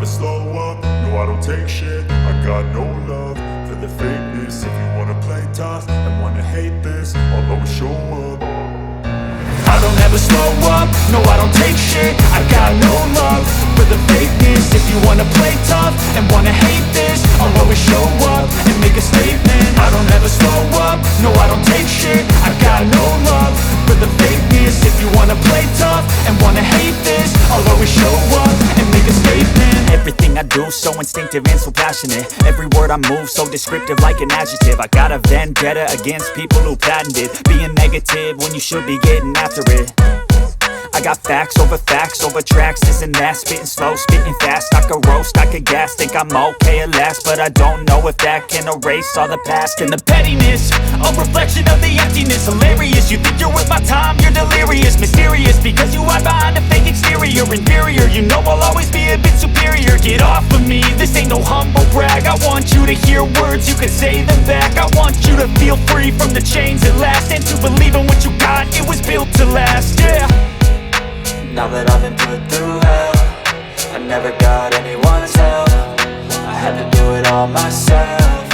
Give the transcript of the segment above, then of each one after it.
slow up, no I don't take shit. I got no love for the fakeness. If you wanna play tough and wanna hate this, I'll always show up. I don't ever slow up, no I don't take shit. I got no love for the fakeness. If you wanna play tough and wanna hate this, I'll always show up and make a statement. I don't ever slow up, no I don't take shit. I got no love for the fakeness. If you wanna play tough and wanna hate this, I'll always show up and make a statement. Everything I do so instinctive and so passionate. Every word I move so descriptive like an adjective. I got a vendetta against people who patented being negative when you should be getting after it. I got facts over tracks, this and that. Spitting slow, spitting fast, I could roast, I could gas. Think I'm okay at last, but I don't know if that can erase all the past. And the pettiness, a reflection of the emptiness. Hilarious, you think you're worth my time, you're delirious. Mysterious, because you hide behind a fake exterior. Inferior, you know I'll always be a bit superior. Get off of me, this ain't no humble brag. I want you to hear words, you can say them back. I want you to feel free from the chains at last, and to believe in what you got, it was built to last, yeah. Now that I've been put through hell, I never got anyone's help. I had to do it all myself.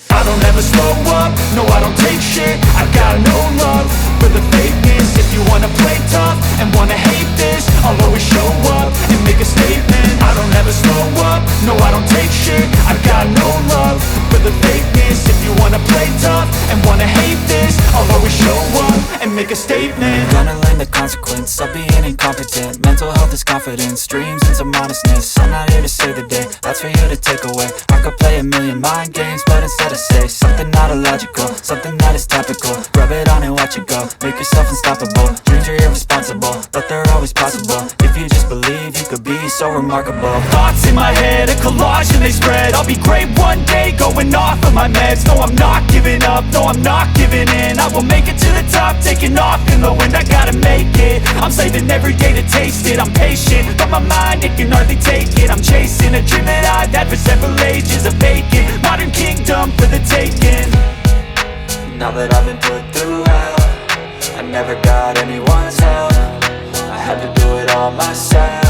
I don't ever slow up, no I don't take shit. I got no love for the fakeness. If you wanna play tough and wanna hate this, I'll always show up and make a statement. I don't ever slow up, no I don't take shit. I got no love for the fakeness. If you wanna play tough and wanna hate this, I'll always show up and make a statement. Gonna learn the consequence of being incompetent. Mental health is confidence, dreams and some honestness. I'm not here to save the day, that's for you to take away. I could play a million mind games, but instead I say something not illogical, something that is topical. Rub it on and watch it go, make yourself unstoppable. Dreams are irresponsible, but they're always possible. If you just believe, you could be so remarkable. Thoughts in my head, a collage and they spread. I'll be great one day, going off of my meds. No, I'm not giving up, no, I'm not giving in. I will make it to the top, taking off in the wind. I gotta make it, I'm saving every day to taste it. I'm patient, but my mind, it can hardly take it. I'm chasing a dream that I've had for several ages. A vacant, modern kingdom for the taking. Now that I've been put through hell, I never got anyone's help. I had to do it all myself.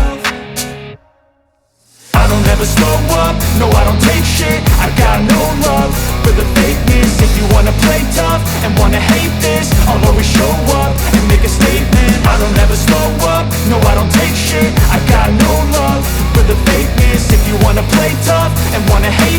I don't ever slow up, no I don't take shit. I got no love for the fakeness. If you wanna play tough and wanna hate this, I'll always show up and make a statement. I don't ever slow up, no I don't take shit. I got no love for the fakeness. If you wanna play tough and wanna hate